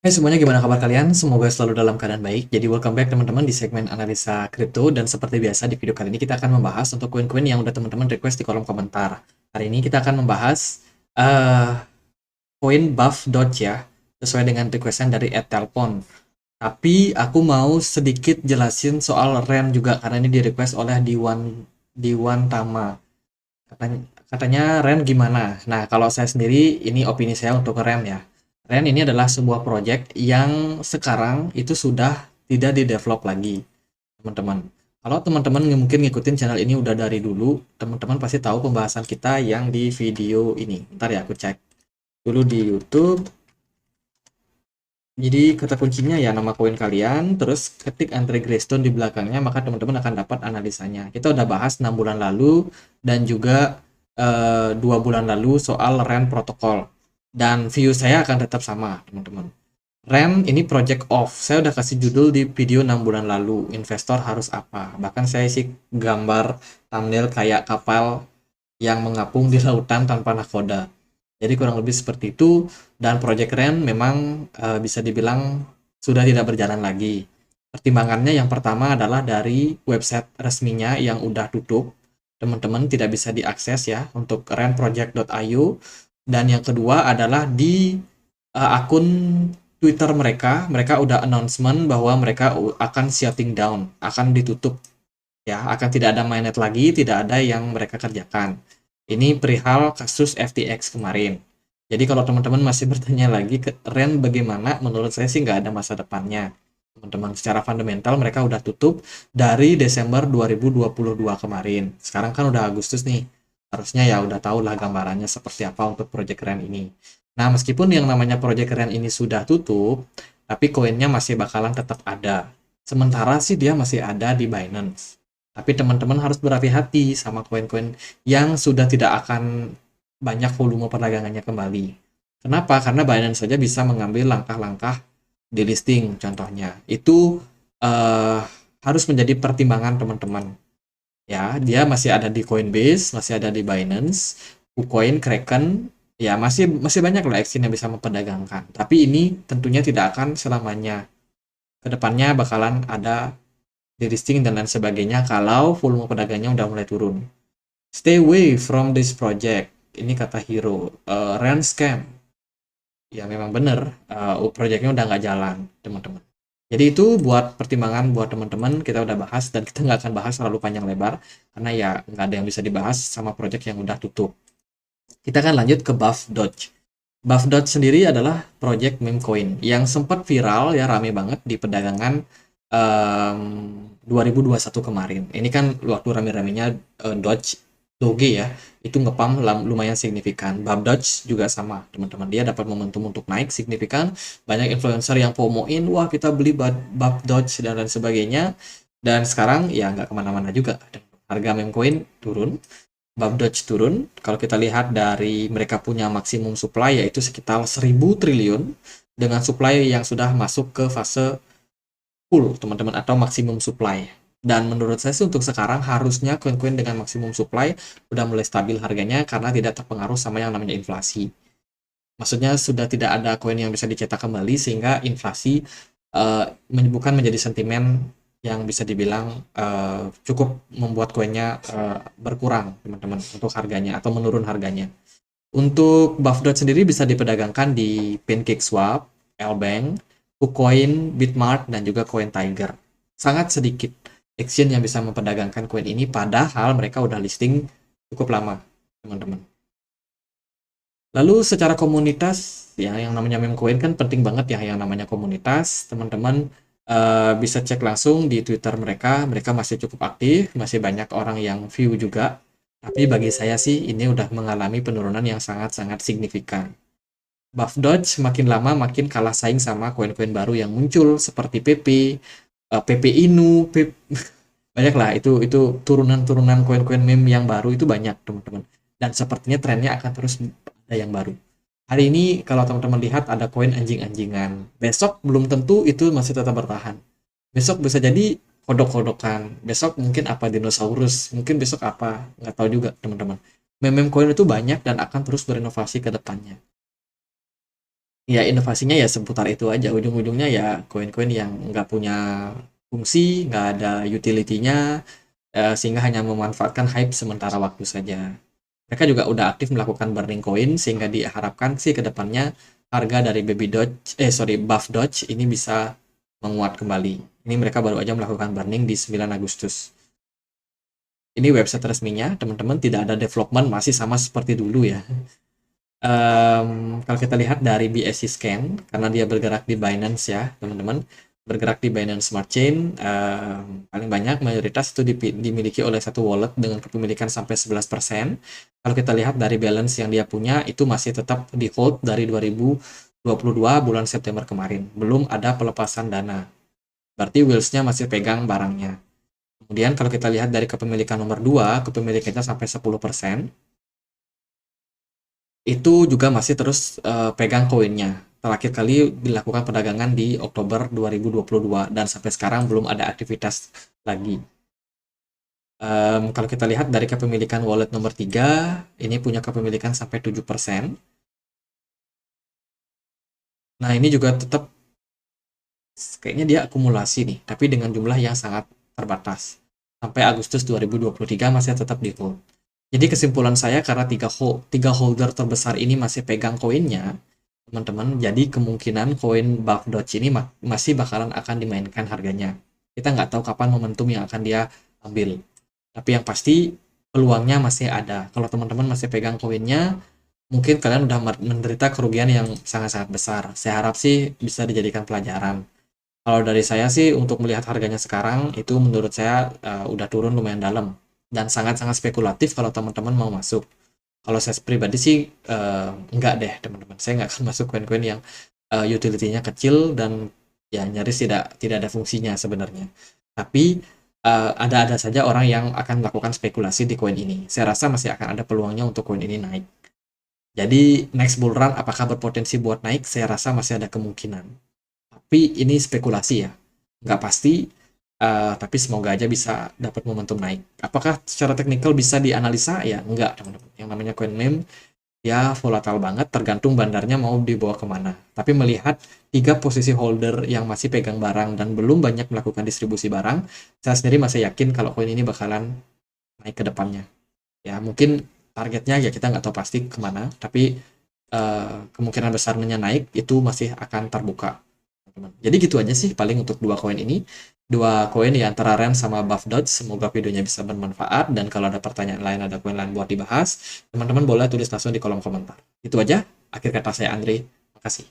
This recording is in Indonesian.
Hai semuanya, gimana kabar kalian? Semoga selalu dalam keadaan baik. Jadi welcome back teman-teman di segmen analisa kripto, dan seperti biasa di video kali ini kita akan membahas untuk koin-koin yang udah teman-teman request di kolom komentar. Hari ini kita akan membahas eh koin Buff Dodge ya, sesuai dengan requestan dari @telpon. Tapi aku mau sedikit jelasin soal RAM juga karena ini di request oleh Diwan Tama. Katanya, katanya Ren gimana? Nah, kalau saya sendiri, ini opini saya untuk Ren ya. Ren ini adalah sebuah project yang sekarang itu sudah tidak di-develop lagi, teman-teman. Kalau teman-teman mungkin ngikutin channel ini udah dari dulu, teman-teman pasti tahu pembahasan kita yang di video ini. Ntar ya, aku cek dulu di YouTube. Jadi kata kuncinya ya nama koin kalian, terus ketik Andre Greystone di belakangnya, maka teman-teman akan dapat analisanya. Kita udah bahas 6 bulan lalu dan juga 2 bulan lalu soal RAN protokol. Dan view saya akan tetap sama, teman-teman. RAN ini project off. Saya udah kasih judul di video 6 bulan lalu, investor harus apa. Bahkan saya isi gambar thumbnail kayak kapal yang mengapung di lautan tanpa nahkoda. Jadi kurang lebih seperti itu, dan Project RAN memang bisa dibilang sudah tidak berjalan lagi. Pertimbangannya yang pertama adalah dari website resminya yang udah tutup, teman-teman tidak bisa diakses ya untuk ranproject.io, dan yang kedua adalah di akun Twitter mereka, mereka udah announcement bahwa mereka akan shutting down, akan ditutup ya, akan tidak ada mainnet lagi, tidak ada yang mereka kerjakan. Ini perihal kasus FTX kemarin. Jadi kalau teman-teman masih bertanya lagi ke Ren bagaimana, menurut saya sih nggak ada masa depannya. Teman-teman, secara fundamental mereka udah tutup dari Desember 2022 kemarin. Sekarang kan udah Agustus nih. Harusnya ya udah tahu lah gambarannya seperti apa untuk Project Ren ini. Nah, meskipun yang namanya Project Ren ini sudah tutup, tapi koinnya masih bakalan tetap ada. Sementara sih dia masih ada di Binance. Tapi teman-teman harus berhati-hati sama koin-koin yang sudah tidak akan banyak volume perdagangannya kembali. Kenapa? Karena Binance saja bisa mengambil langkah-langkah delisting contohnya. Itu eh, harus menjadi pertimbangan teman-teman. Ya, dia masih ada di Coinbase, masih ada di Binance, KuCoin, Kraken, ya masih masih banyak lah exchange yang bisa memperdagangkan. Tapi ini tentunya tidak akan selamanya. Kedepannya bakalan ada delisting dan lain sebagainya kalau volume pedagangnya udah mulai turun. Stay away from this project. Ini kata Hero. Rand scam. Ya memang bener. Projectnya udah nggak jalan, teman-teman. Jadi itu buat pertimbangan buat teman-teman. Kita udah bahas dan kita nggak akan bahas terlalu panjang lebar karena ya nggak ada yang bisa dibahas sama project yang udah tutup. Kita akan lanjut ke Buff Dodge. Buff Dodge sendiri adalah project meme coin yang sempat viral ya, rame banget di perdagangan 2021 kemarin. Ini kan waktu rame-ramenya Doge ya, itu ngepam lumayan signifikan. Buff Dodge juga sama, teman-teman. Dia dapat momentum untuk naik signifikan. Banyak influencer yang promoin, wah kita beli Buff Dodge dan lain sebagainya. Dan sekarang ya nggak kemana-mana juga. Harga meme coin turun, Buff Dodge turun. Kalau kita lihat dari mereka punya maksimum supply yaitu sekitar 1000 triliun dengan supply yang sudah masuk ke fase full, teman-teman, atau maksimum supply. Dan menurut saya sih untuk sekarang harusnya koin-koin dengan maksimum supply udah mulai stabil harganya karena tidak terpengaruh sama yang namanya inflasi. Maksudnya sudah tidak ada koin yang bisa dicetak kembali sehingga inflasi bukan menjadi sentimen yang bisa dibilang cukup membuat koinnya berkurang, teman-teman, untuk harganya atau menurun harganya. Untuk Buff Dot sendiri bisa diperdagangkan di PancakeSwap, Lbank, KuCoin, Bitmart, dan juga Coin Tiger. Sangat sedikit exchange yang bisa memperdagangkan koin ini, padahal mereka udah listing cukup lama, teman-teman. Lalu secara komunitas, ya yang namanya meme coin kan penting banget ya, yang namanya komunitas. Teman-teman bisa cek langsung di Twitter mereka, mereka masih cukup aktif, masih banyak orang yang view juga. Tapi bagi saya sih ini udah mengalami penurunan yang sangat-sangat signifikan. Buff Dodge makin lama makin kalah saing sama koin-koin baru yang muncul seperti PP, PP Inu, banyak lah itu turunan-turunan koin-koin meme yang baru itu banyak, teman-teman. Dan sepertinya trennya akan terus ada yang baru. Hari ini kalau teman-teman lihat ada koin anjing-anjingan. Besok belum tentu itu masih tetap bertahan. Besok bisa jadi kodok-kodokan. Besok mungkin apa dinosaurus, mungkin besok apa, nggak tahu juga, teman-teman. Meme-meme koin itu banyak dan akan terus berinovasi ke depannya. Ya inovasinya ya seputar itu aja, ujung-ujungnya ya koin-koin yang nggak punya fungsi, nggak ada utility-nya, sehingga hanya memanfaatkan hype sementara waktu saja. Mereka juga udah aktif melakukan burning coin sehingga diharapkan sih ke depannya harga dari Buff Doge ini bisa menguat kembali. Ini mereka baru aja melakukan burning di 9 Agustus. Ini website resminya, teman-teman, tidak ada development, masih sama seperti dulu ya. Kalau kita lihat dari BSC Scan, karena dia bergerak di Binance ya, teman-teman, bergerak di Binance Smart Chain, paling banyak mayoritas itu dimiliki oleh satu wallet dengan kepemilikan sampai 11%. Kalau kita lihat dari balance yang dia punya, itu masih tetap di hold dari 2022 bulan September kemarin. Belum ada pelepasan dana. Berarti Wheels-nya masih pegang barangnya. Kemudian kalau kita lihat dari kepemilikan nomor 2, kepemilikannya sampai 10%. Itu juga masih terus pegang koinnya. Terakhir kali dilakukan perdagangan di Oktober 2022 dan sampai sekarang belum ada aktivitas lagi. Kalau kita lihat dari kepemilikan wallet nomor 3, ini punya kepemilikan sampai 7%. Nah, ini juga tetap kayaknya dia akumulasi nih, tapi dengan jumlah yang sangat terbatas. Sampai Agustus 2023 masih tetap di hold. Jadi kesimpulan saya karena tiga holder terbesar ini masih pegang koinnya, teman-teman, jadi kemungkinan koin Buff Doge ini masih bakalan akan dimainkan harganya. Kita nggak tahu kapan momentum yang akan dia ambil. Tapi yang pasti peluangnya masih ada. Kalau teman-teman masih pegang koinnya, mungkin kalian udah menderita kerugian yang sangat-sangat besar. Saya harap sih bisa dijadikan pelajaran. Kalau dari saya sih untuk melihat harganya sekarang itu menurut saya udah turun lumayan dalam dan sangat-sangat spekulatif kalau teman-teman mau masuk. Kalau saya pribadi sih enggak deh teman-teman. Saya nggak akan masuk koin-koin yang utility-nya kecil dan ya nyaris tidak ada fungsinya sebenarnya. Tapi ada-ada saja orang yang akan melakukan spekulasi di koin ini. Saya rasa masih akan ada peluangnya untuk koin ini naik. Jadi next bull run apakah berpotensi buat naik? Saya rasa masih ada kemungkinan. Tapi ini spekulasi ya, nggak pasti. Tapi semoga aja bisa dapat momentum naik. Apakah secara teknikal bisa dianalisa? Ya, enggak, teman-teman. Yang namanya coin meme, ya volatile banget, tergantung bandarnya mau dibawa kemana. Tapi melihat tiga posisi holder yang masih pegang barang dan belum banyak melakukan distribusi barang, saya sendiri masih yakin kalau koin ini bakalan naik ke depannya. Ya, mungkin targetnya ya kita nggak tahu pasti kemana, tapi kemungkinan besarnya naik itu masih akan terbuka. Jadi gitu aja sih paling untuk dua koin ini. Dua koin di antara Ren sama Buff Dodge. Semoga videonya bisa bermanfaat. Dan kalau ada pertanyaan lain, ada koin lain buat dibahas, teman-teman boleh tulis langsung di kolom komentar. Itu aja. Akhir kata saya Andre. Makasih.